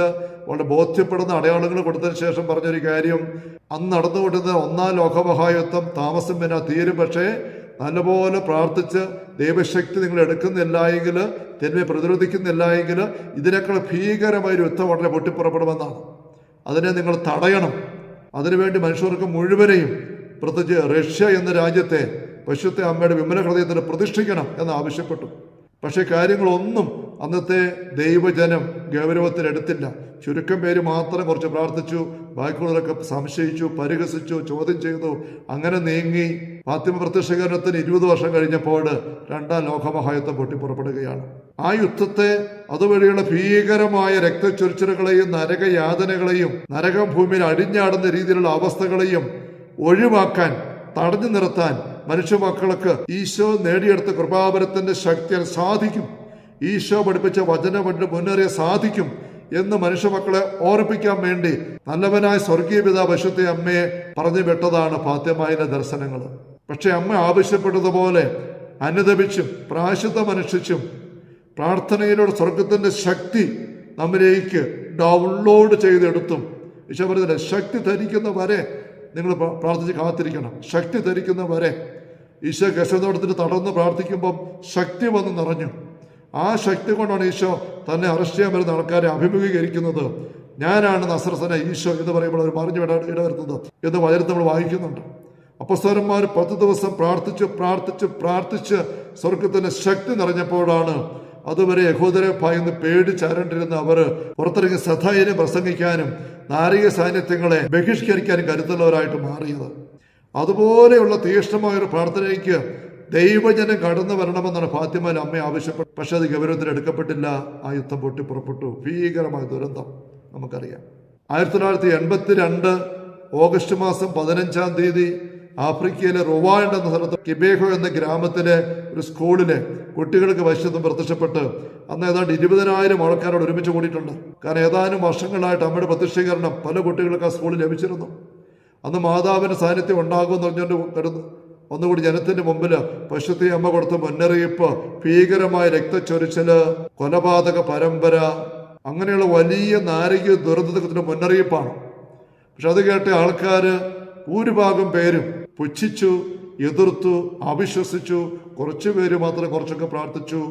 വളരെ ബോധ്യപ്പെടുന്ന അടയാളങ്ങൾ കൊടുത്തതിന് ശേഷം പറഞ്ഞൊരു കാര്യം, അന്ന് നടന്നുകൊണ്ടിരുന്ന 1-ാം ലോകമഹായുദ്ധം താമസം പിന്നെ തീരും, പക്ഷേ നല്ലപോലെ പ്രാർത്ഥിച്ച് ദൈവശക്തി നിങ്ങൾ എടുക്കുന്നില്ല എങ്കിൽ, തിന്മയെ പ്രതിരോധിക്കുന്നില്ല എങ്കിൽ ഇതിനേക്കാൾ ഭീകരമായൊരു യുദ്ധം ഉടനെ പൊട്ടിപ്പുറപ്പെടുമെന്നാണ്. അതിനെ നിങ്ങൾ തടയണം. അതിനുവേണ്ടി മനുഷ്യർക്ക് മുഴുവനെയും, പ്രത്യേകിച്ച് റഷ്യ എന്ന രാജ്യത്തെ പരിശുദ്ധ അമ്മയുടെ വിമല ഹൃദയത്തിൽ പ്രതിഷ്ഠിക്കണം എന്ന് ആവശ്യപ്പെട്ടു. പക്ഷേ കാര്യങ്ങളൊന്നും അന്നത്തെ ദൈവജനം ഗൗരവത്തിലെടുത്തില്ല. ചുരുക്കം പേര് മാത്രം കുറച്ച് പ്രാർത്ഥിച്ചു, ബാക്കിയുള്ളവരൊക്കെ സംശയിച്ചു, പരിഹസിച്ചു, ചോദ്യം ചെയ്തു. അങ്ങനെ നീങ്ങി ഫാത്തിമ പ്രത്യക്ഷീകരണത്തിന് 20 വർഷം കഴിഞ്ഞപ്പോൾ 2-ാം ലോകമഹായുദ്ധം പൊട്ടിപ്പുറപ്പെടുകയാണ്. ആ യുദ്ധത്തെ അതുവഴിയുള്ള ഭീകരമായ രക്തച്ചൊരിച്ചിലുകളെയും നരകയാതനകളെയും നരകം ഭൂമിയിൽ അടിഞ്ഞാടുന്ന രീതിയിലുള്ള അവസ്ഥകളെയും ഒഴിവാക്കാൻ, തടഞ്ഞു നിർത്താൻ മനുഷ്യമക്കൾക്ക് ഈശോ നേടിയെടുത്ത കൃപാവരത്തിന്റെ ശക്തിയാൽ സാധിക്കും. ഈശോ പഠിപ്പിച്ച വചനം കൊണ്ട് മുന്നേറിയ സാധിക്കും എന്ന് മനുഷ്യമക്കളെ ഓർപ്പിക്കാൻ വേണ്ടി നല്ലവനായ സ്വർഗീയ പിതാവ് പരിശുദ്ധ അമ്മയെ പറഞ്ഞു വിട്ടതാണ് ഫാത്തിമയിലെ ദർശനങ്ങൾ. പക്ഷെ അമ്മ ആവശ്യപ്പെട്ടതുപോലെ അനുദപിച്ചും പ്രായശ്ചിത്തം അനുഷ്ഠിച്ചും പ്രാർത്ഥനയിലൂടെ സ്വർഗത്തിന്റെ ശക്തി നമ്മിലേക്ക് ഡൗൺലോഡ് ചെയ്തെടുത്തും ഈശോ പറഞ്ഞില്ല, ശക്തി ധരിക്കുന്ന വരെ നിങ്ങൾ പ്രാർത്ഥിച്ച് കാത്തിരിക്കണം. ശക്തി ധരിക്കുന്ന വരെ ഈശോ ഗസനോടത്തിന് തടർന്ന് പ്രാർത്ഥിക്കുമ്പം ശക്തി വന്ന് നിറഞ്ഞു. ആ ശക്തി കൊണ്ടാണ് ഈശോ തന്നെ അറസ്റ്റ് ചെയ്യാൻ വരുന്ന ആൾക്കാരെ അഭിമുഖീകരിക്കുന്നത്. ഞാനാണ് നസ്രസന ഈശോ എന്ന് പറയുമ്പോൾ അവർ പറഞ്ഞു വിടാൻ ഇടവരുന്നത് എന്ന് വചനത്തിൽ നമ്മൾ വായിക്കുന്നുണ്ട്. അപ്പോസ്തലന്മാർ 10 ദിവസം പ്രാർത്ഥിച്ച് സ്വർഗത്തിന്റെ ശക്തി നിറഞ്ഞപ്പോഴാണ് അതുവരെ യഹൂദരെ ഭയന്ന് പേടിച്ചരണ്ടിരുന്ന അവർ പുറത്തിറങ്ങി സധൈര്യം പ്രസംഗിക്കാനും നാരിക സാന്നിധ്യങ്ങളെ ബഹിഷ്കരിക്കാനും കരുത്തുള്ളവരായിട്ട് മാറിയത്. അതുപോലെയുള്ള തീഷ്ണമായൊരു പ്രാർത്ഥനയ്ക്ക് ദൈവജനം കടന്നു വരണമെന്നാണ് ഫാത്തിമയിൽ അമ്മ ആവശ്യപ്പെട്ടു. പക്ഷെ അത് ഗൗരവത്തിൽ എടുക്കപ്പെട്ടില്ല. ആ യുദ്ധം പൊട്ടിപ്പുറപ്പെട്ടു. ഭീകരമായ ദുരന്തം നമുക്കറിയാം. 1982 ഓഗസ്റ്റ് മാസം 15-ാം തീയതി ആഫ്രിക്കയിലെ റുവാണ്ട എന്ന സ്ഥലത്ത് കിബേഹോ എന്ന ഗ്രാമത്തിലെ ഒരു സ്കൂളിലെ കുട്ടികൾക്ക് വശ്യത്വം പ്രത്യക്ഷപ്പെട്ട് അന്ന് ഏതാണ്ട് 20,000 ആൾക്കാരോട് ഒരുമിച്ച് കൂടിയിട്ടുണ്ട്. കാരണം ഏതാനും വർഷങ്ങളായിട്ട് അമ്മയുടെ പ്രത്യക്ഷീകരണം പല കുട്ടികൾക്ക് ആ സ്കൂളിൽ ലഭിച്ചിരുന്നു. അന്ന് മാതാവിന്റെ സാന്നിധ്യം ഉണ്ടാകുമെന്ന് പറഞ്ഞുകൊണ്ട് കരുതുന്നു. ഒന്നുകൂടി ജനത്തിന്റെ മുമ്പിൽ പരിശുദ്ധ അമ്മ കൊടുത്ത മുന്നറിയിപ്പ് ഭീകരമായ രക്തച്ചൊരിച്ചില്, കൊലപാതക പരമ്പര, അങ്ങനെയുള്ള വലിയ നാരകീയ ദുരന്തത്തിന്റെ മുന്നറിയിപ്പാണ്. പക്ഷെ അത് കേട്ട ആൾക്കാര് ഭൂരിഭാഗം പേരും പുച്ഛിച്ചു, എതിർത്തു, അവിശ്വസിച്ചു. കുറച്ചു പേര് മാത്രം കുറച്ചൊക്കെ പ്രാർത്ഥിച്ചു.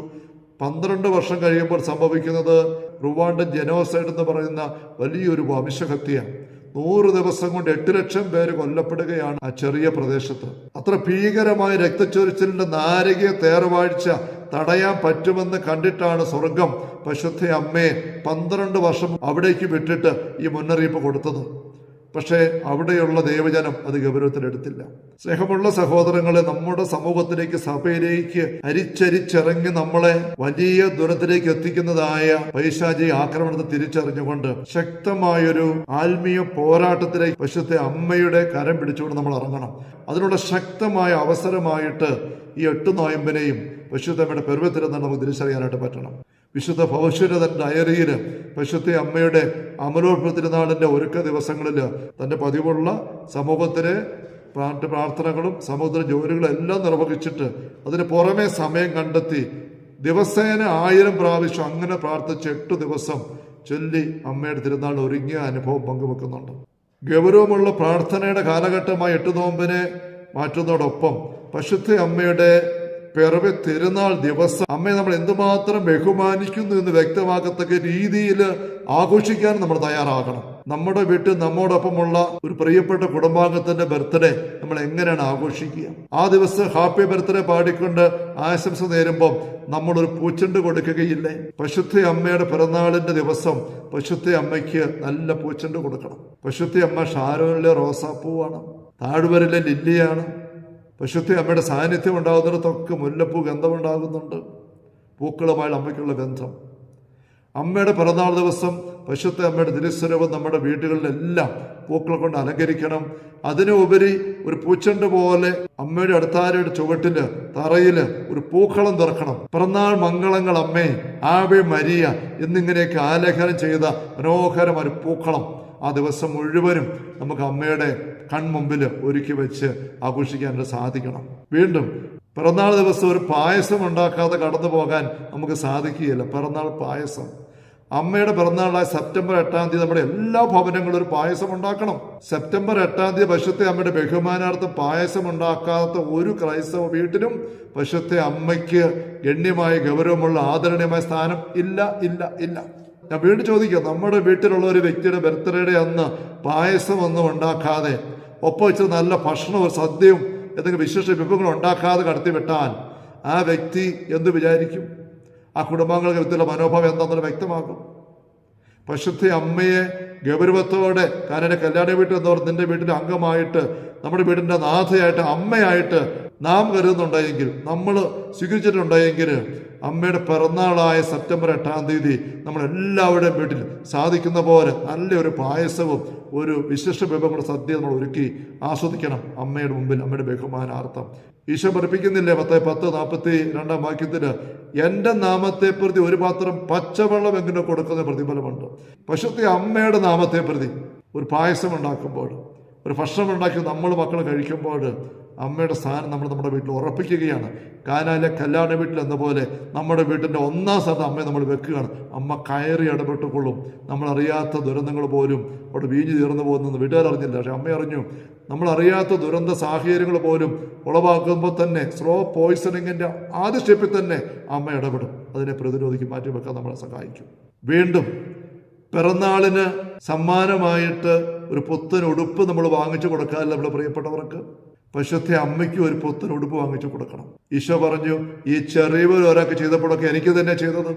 12 വർഷം കഴിയുമ്പോൾ സംഭവിക്കുന്നത് റുവാണ്ടൻ ജനോസൈഡ് എന്ന് പറയുന്ന വലിയൊരു വംശഹത്യയാണ്. 100 ദിവസം കൊണ്ട് 8 ലക്ഷം പേര് കൊല്ലപ്പെടുകയാണ് ആ ചെറിയ പ്രദേശത്ത്. അത്ര ഭീകരമായ രക്തച്ചൊരിച്ചിലിന്റെ നാരകീയ തേർവാഴ്ച തടയാൻ പറ്റുമെന്ന് കണ്ടിട്ടാണ് സ്വർഗം പരിശുദ്ധ അമ്മയെ 12 വർഷം അവിടേക്ക് വിട്ടിട്ട് ഈ മുന്നറിയിപ്പ് കൊടുത്തത്. പക്ഷേ അവിടെയുള്ള ദൈവജനം അത് ഗൗരവത്തിലെടുത്തില്ല. സ്നേഹമുള്ള സഹോദരങ്ങളെ, നമ്മുടെ സമൂഹത്തിലേക്ക്, സഭയിലേക്ക് അരിച്ചരിച്ചിറങ്ങി നമ്മളെ വലിയ ദുരത്തിലേക്ക് എത്തിക്കുന്നതായ പൈശാചിക ആക്രമണത്തെ തിരിച്ചറിഞ്ഞുകൊണ്ട് ശക്തമായൊരു ആത്മീയ പോരാട്ടത്തിലേക്ക് പരിശുദ്ധ അമ്മയുടെ കരം പിടിച്ചുകൊണ്ട് നമ്മൾ ഇറങ്ങണം. അതിനുള്ള ശക്തമായ അവസരമായിട്ട് ഈ 8 നോയമ്പിനെയും പരിശുദ്ധ അമ്മയുടെ പെരുവത്തിലെന്ന് നമുക്ക് തിരിച്ചറിയാനായിട്ട് പറ്റണം. വിശുദ്ധ പൗശൂര്യ തന്റെ ഡയറിയിൽ പരിശുദ്ധ അമ്മയുടെ അമലോത്ഭവ തിരുനാളിന്റെ ഒരുക്ക ദിവസങ്ങളിൽ തന്റെ പതിവുള്ള സമൂഹത്തിലെ പ്രാർത്ഥനകളും സമൂഹത്തിലെ ജോലികളും എല്ലാം നിർവഹിച്ചിട്ട് അതിന് പുറമെ സമയം കണ്ടെത്തി ദിവസേന 1000 പ്രാവശ്യം അങ്ങനെ പ്രാർത്ഥിച്ച് 8 ദിവസം ചൊല്ലി അമ്മയുടെ തിരുനാൾ ഒരുങ്ങിയ അനുഭവം പങ്കുവെക്കുന്നുണ്ട്. ഗൗരവമുള്ള പ്രാർത്ഥനയുടെ കാലഘട്ടമായി 8 നോമ്പിനെ മാറ്റുന്നതോടൊപ്പം പരിശുദ്ധ അമ്മയുടെ പിറവി തിരുനാൾ ദിവസം അമ്മയെ നമ്മൾ എന്തുമാത്രം ബഹുമാനിക്കുന്നു എന്ന് വ്യക്തമാക്കത്തക്ക രീതിയിൽ ആഘോഷിക്കാൻ നമ്മൾ തയ്യാറാകണം. നമ്മുടെ വീട്ടിൽ നമ്മോടൊപ്പമുള്ള ഒരു പ്രിയപ്പെട്ട കുടുംബാംഗത്തിന്റെ ബർത്ത്ഡേ നമ്മൾ എങ്ങനെയാണ് ആഘോഷിക്കുക? ആ ദിവസം ഹാപ്പി ബർത്ത്ഡേ പാടിക്കൊണ്ട് ആശംസ നേരുമ്പം നമ്മളൊരു പൂച്ചെണ്ട് കൊടുക്കുകയില്ലേ? പരിശുദ്ധ അമ്മയുടെ പിറന്നാളിന്റെ ദിവസം പരിശുദ്ധ അമ്മയ്ക്ക് നല്ല പൂച്ചെണ്ട് കൊടുക്കണം. പരിശുദ്ധ അമ്മ ഷാരോനിലെ റോസാപ്പൂവാണ്, താഴ്വരയിലെ ലില്ലിയാണ്. പരിശുദ്ധ അമ്മയുടെ സാന്നിധ്യം ഉണ്ടാകുന്നിടത്തൊക്കെ മുല്ലപ്പൂ ഗന്ധമുണ്ടാകുന്നുണ്ട്. പൂക്കളുമായി അമ്മയ്ക്കുള്ള ബന്ധം. അമ്മയുടെ പിറന്നാൾ ദിവസം പരിശുദ്ധ അമ്മയുടെ തിരുസ്വരൂപം നമ്മുടെ വീടുകളിലെല്ലാം പൂക്കൾ കൊണ്ട് അലങ്കരിക്കണം. അതിനുപരി ഒരു പൂച്ചെണ്ട് പോലെ അമ്മയുടെ അടുത്താരയുടെ ചുവട്ടില് തറയില് ഒരു പൂക്കളം തുറക്കണം. പിറന്നാൾ മംഗളങ്ങൾ അമ്മേ, ആവേ മരിയ എന്നിങ്ങനെയൊക്കെ ആലേഖനം ചെയ്ത മനോഹരം ഒരു പൂക്കളം ആ ദിവസം മുഴുവനും നമുക്ക് അമ്മയുടെ കൺമുമ്പിൽ ഒരുക്കി വെച്ച് ആഘോഷിക്കാൻ സാധിക്കണം. വീണ്ടും പിറന്നാൾ ദിവസം ഒരു പായസം ഉണ്ടാക്കാതെ കടന്നു പോകാൻ നമുക്ക് സാധിക്കുകയില്ല. പിറന്നാൾ പായസം അമ്മയുടെ പിറന്നാളായ സെപ്റ്റംബർ 8-ാം തീയതി നമ്മുടെ എല്ലാ ഭവനങ്ങളും ഒരു പായസം ഉണ്ടാക്കണം. സെപ്റ്റംബർ 8-ാം തീയതി പരിശുദ്ധ അമ്മയുടെ ബഹുമാനാർത്ഥം പായസം ഉണ്ടാക്കാത്ത ഒരു ക്രൈസ്തവ വീട്ടിലും പരിശുദ്ധ അമ്മയ്ക്ക് ഗണ്യമായ ഗൗരവമുള്ള ആദരണീയമായ സ്ഥാനം ഇല്ല ഇല്ല ഇല്ല. ഞാൻ വീണ്ടും ചോദിക്കാം, നമ്മുടെ വീട്ടിലുള്ള ഒരു വ്യക്തിയുടെ ബർത്ത്ഡേയുടെ അന്ന് പായസം ഒന്നും ഉണ്ടാക്കാതെ ഒപ്പം വെച്ച് നല്ല ഭക്ഷണവും സദ്യയും എന്തെങ്കിലും വിശേഷ വിഭവങ്ങൾ ഉണ്ടാക്കാതെ കടത്തിവിട്ടാൽ ആ വ്യക്തി എന്ത് വിചാരിക്കും? ആ കുടുംബാംഗങ്ങളുടെ വ്യക്തിയുള്ള മനോഭാവം എന്താണെന്ന് വ്യക്തമാക്കും. പരിശുദ്ധ അമ്മയെ ഗൗരവത്തോടെ, കാരണം കല്യാണ വീട്ടിൽ എന്ന് പറഞ്ഞ് നിന്റെ വീട്ടിലെ അംഗമായിട്ട്, നമ്മുടെ വീടിൻ്റെ നാഥയായിട്ട്, അമ്മയായിട്ട് നാം കരുതുന്നുണ്ടെങ്കിൽ, നമ്മൾ സ്വീകരിച്ചിട്ടുണ്ടെങ്കിൽ അമ്മയുടെ പിറന്നാളായ സെപ്റ്റംബർ 8-ാം തീയതി നമ്മളെല്ലാവരുടെയും വീട്ടിൽ സാധിക്കുന്ന പോലെ നല്ലൊരു പായസവും ഒരു വിശിഷ്ട വിഭവങ്ങളുടെ സദ്യ നമ്മൾ ഒരുക്കി ആസ്വദിക്കണം അമ്മയുടെ മുമ്പിൽ, അമ്മയുടെ ബഹുമാനാർത്ഥം. ഈശോ പഠിപ്പിക്കുന്നില്ലേ 10:42 വാക്യത്തിൽ, എൻ്റെ നാമത്തെ പ്രതി ഒരു പാത്രം പച്ചവെള്ളം എങ്കിലും കൊടുക്കുന്ന പ്രതിഫലമുണ്ട്. പശുത്തെ അമ്മയുടെ നാമത്തെ പ്രതി ഒരു പായസം ഉണ്ടാക്കുമ്പോൾ, ഒരു ഭക്ഷണം ഉണ്ടാക്കി നമ്മൾ മക്കൾ കഴിക്കുമ്പോൾ അമ്മയുടെ സ്ഥാനം നമ്മൾ നമ്മുടെ വീട്ടിൽ ഉറപ്പിക്കുകയാണ്. കാനായിലെ കല്യാണ വീട്ടിൽ എന്ന പോലെ നമ്മുടെ വീട്ടിൻ്റെ 1-ാം സ്ഥാനത്ത് അമ്മയെ നമ്മൾ വെക്കുകയാണ്. അമ്മ കയറി ഇടപെട്ടുകൊള്ളും. നമ്മളറിയാത്ത ദുരന്തങ്ങൾ പോലും അവിടെ വീഞ്ഞു തീർന്നു പോകുന്നത് വീട്ടുകാരറിഞ്ഞില്ല, പക്ഷെ അമ്മ അറിഞ്ഞു. നമ്മളറിയാത്ത ദുരന്ത സാഹചര്യങ്ങൾ പോലും ഉളവാക്കുമ്പോൾ തന്നെ സ്ലോ പോയിസണിങ്ങിൻ്റെ ആദ്യ സ്റ്റെപ്പിൽ തന്നെ അമ്മ ഇടപെടും. അതിനെ പ്രതിരോധിക്കും, മാറ്റിവെക്കാൻ നമ്മളെ സഹായിക്കും. വീണ്ടും പിറന്നാളിന് സമ്മാനമായിട്ട് ഒരു പുത്തൻ ഉടുപ്പ് നമ്മൾ വാങ്ങിച്ചു കൊടുക്കാറില്ല നമ്മുടെ പ്രിയപ്പെട്ടവർക്ക്? പരിശുദ്ധ അമ്മയ്ക്ക് ഒരു പുത്തൻ ഉടുപ്പ് വാങ്ങിച്ചു കൊടുക്കണം. ഈശോ പറഞ്ഞു, ഈ ചെറിയവർ ഒരാൾക്ക് ചെയ്തപ്പോഴൊക്കെ എനിക്ക് തന്നെ ചെയ്തത്.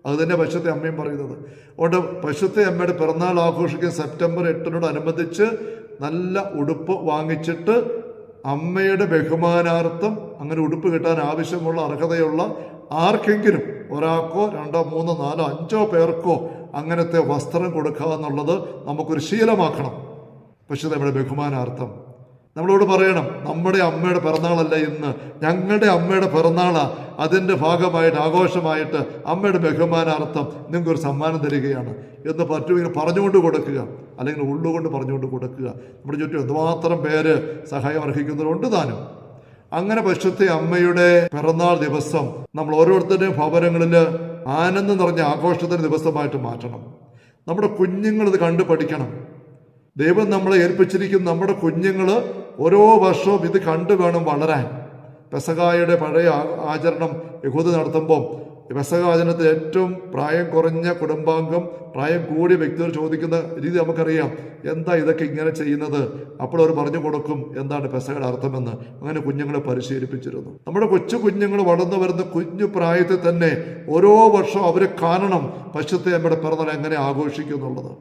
അത് തന്നെ പരിശുദ്ധ അമ്മയും പറയുന്നത്. അതുകൊണ്ട് പരിശുദ്ധ അമ്മയുടെ പിറന്നാൾ ആഘോഷിക്കുന്ന സെപ്റ്റംബർ 8-നോടനുബന്ധിച്ച് നല്ല ഉടുപ്പ് വാങ്ങിച്ചിട്ട് അമ്മയുടെ ബഹുമാനാർത്ഥം അങ്ങനെ ഉടുപ്പ് കിട്ടാൻ ആവശ്യമുള്ള അർഹതയുള്ള ആർക്കെങ്കിലും ഒരാൾക്കോ 2, 3, 4, 5 പേർക്കോ അങ്ങനത്തെ വസ്ത്രം കൊടുക്കുക എന്നുള്ളത് നമുക്കൊരു ശീലമാക്കണം. പക്ഷേ നമ്മുടെ ബഹുമാനാർത്ഥം നമ്മളോട് പറയണം, നമ്മുടെ അമ്മയുടെ പിറന്നാളല്ല ഇന്ന്, ഞങ്ങളുടെ അമ്മയുടെ പിറന്നാളാണ്. അതിൻ്റെ ഭാഗമായിട്ട്, ആഘോഷമായിട്ട് അമ്മയുടെ ബഹുമാനാർത്ഥം നിങ്ങൾക്കൊരു സമ്മാനം തരികയാണ് എന്ന് പറ്റുമെങ്കിൽ പറഞ്ഞുകൊണ്ട് കൊടുക്കുക, അല്ലെങ്കിൽ ഉള്ളുകൊണ്ട് പറഞ്ഞുകൊണ്ട് കൊടുക്കുക. നമ്മുടെ ചുറ്റും എന്തുമാത്രം പേര് സഹായം അർഹിക്കുന്നവരുണ്ട് താനും. അങ്ങനെ പരിശുദ്ധ അമ്മയുടെ പിറന്നാൾ ദിവസം നമ്മൾ ഓരോരുത്തരുടെയും ഭവനങ്ങളിൽ ആനന്ദം നിറഞ്ഞ ആഘോഷത്തിൻ്റെ ദിവസമായിട്ട് മാറ്റണം. നമ്മുടെ കുഞ്ഞുങ്ങളിത് കണ്ടു പഠിക്കണം. ദൈവം നമ്മളെ ഏൽപ്പിച്ചിരിക്കുന്ന നമ്മുടെ കുഞ്ഞുങ്ങൾ ഓരോ വർഷവും ഇത് കണ്ടു വേണം വളരാൻ. പെസഹായുടെ പഴയ ആചരണം യഹൂദ നടത്തുമ്പോൾ പെസഹ ആചരണത്തിൽ ഏറ്റവും പ്രായം കുറഞ്ഞ കുടുംബാംഗം പ്രായം കൂടിയ വ്യക്തികൾ ചോദിക്കുന്ന രീതി നമുക്കറിയാം, എന്താ ഇതൊക്കെ ഇങ്ങനെ ചെയ്യുന്നത്? അപ്പോൾ അവർ പറഞ്ഞു കൊടുക്കും എന്താണ് പെസഹയുടെ അർത്ഥമെന്ന്. അങ്ങനെ കുഞ്ഞുങ്ങളെ പരിശീലിപ്പിച്ചിരുന്നു. നമ്മുടെ കൊച്ചു കുഞ്ഞുങ്ങൾ വളർന്നു വരുന്ന കുഞ്ഞു പ്രായത്തിൽ തന്നെ ഓരോ വർഷവും അവർ കാണണം പരിശുദ്ധ അമ്മയുടെ പിറന്നാൾ എങ്ങനെ ആഘോഷിക്കുന്നുള്ളത്.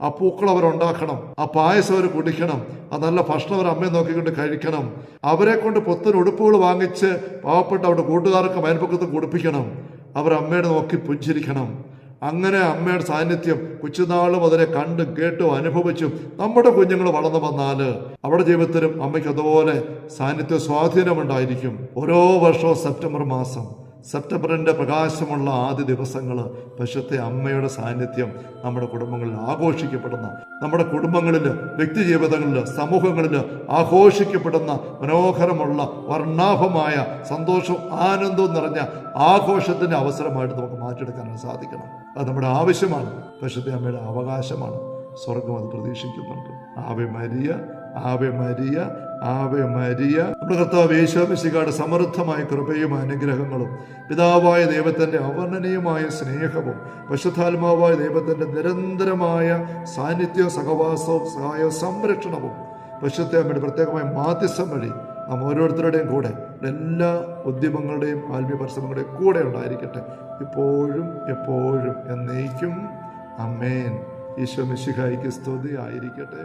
ആ പൂക്കൾ അവരുണ്ടാക്കണം, ആ പായസം അവർ കുടിക്കണം, ആ നല്ല ഭക്ഷണം അവർ അമ്മയെ നോക്കിക്കൊണ്ട് കഴിക്കണം. അവരെ കൊണ്ട് പുത്തൻ ഉടുപ്പുകൾ വാങ്ങിച്ച് പാവപ്പെട്ട അവരുടെ കൂട്ടുകാർക്ക് അയൽപക്കത്ത് കുടിപ്പിക്കണം. അവർ അമ്മയുടെ നോക്കി പുഞ്ചിരിക്കണം. അങ്ങനെ അമ്മയുടെ സാന്നിധ്യം കൊച്ചുനാളും അതിനെ കണ്ടും കേട്ടും അനുഭവിച്ചും നമ്മുടെ കുഞ്ഞുങ്ങൾ വളർന്നു വന്നാൽ അവരുടെ ജീവിതത്തിലും അമ്മയ്ക്ക് അതുപോലെ സാന്നിധ്യ സ്വാധീനമുണ്ടായിരിക്കും. ഓരോ വർഷവും സെപ്റ്റംബർ മാസം സെപ്റ്റംബറിൻ്റെ പ്രകാശമുള്ള ആദ്യ ദിവസങ്ങൾ പരിശുദ്ധ അമ്മയുടെ സാന്നിധ്യം നമ്മുടെ കുടുംബങ്ങളിൽ ആഘോഷിക്കപ്പെടുന്ന, നമ്മുടെ കുടുംബങ്ങളിൽ, വ്യക്തി ജീവിതങ്ങളിൽ, സമൂഹങ്ങളിൽ ആഘോഷിക്കപ്പെടുന്ന മനോഹരമുള്ള വർണ്ണാഭമായ സന്തോഷവും ആനന്ദവും നിറഞ്ഞ ആഘോഷത്തിൻ്റെ അവസരമായിട്ട് നമുക്ക് മാറ്റിയെടുക്കാനാണ് സാധിക്കണം. അത് നമ്മുടെ ആവശ്യമാണ്, പരിശുദ്ധ അമ്മയുടെ അവകാശമാണ്. സ്വർഗം അത് പ്രതീക്ഷിക്കുന്നുണ്ട്. Ave Maria, Ave Maria, Ave Maria. നമ്മുടെ കർത്താവ് യേശു മിശിഹായുടെ സമൃദ്ധമായ കൃപയും അനുഗ്രഹങ്ങളും പിതാവായ ദൈവത്തിൻ്റെ അവർണ്ണനീയമായ സ്നേഹവും പരിശുദ്ധാത്മാവായ ദൈവത്തിൻ്റെ നിരന്തരമായ സാന്നിധ്യവും സഹവാസവും സഹായവും സംരക്ഷണവും പരിശുദ്ധ അമ്മയുടെ പ്രത്യേകമായ മാധ്യസ്ഥം വഴി നാം ഓരോരുത്തരുടെയും കൂടെ, എല്ലാ ഉദ്യമങ്ങളുടെയും ആത്മീയ പരിശ്രമങ്ങളുടെയും കൂടെ ഉണ്ടായിരിക്കട്ടെ, ഇപ്പോഴും എപ്പോഴും എന്നേക്കും. ആമേൻ. ഈശോ മിശിഹായ്ക്ക് സ്തുതി ആയിരിക്കട്ടെ.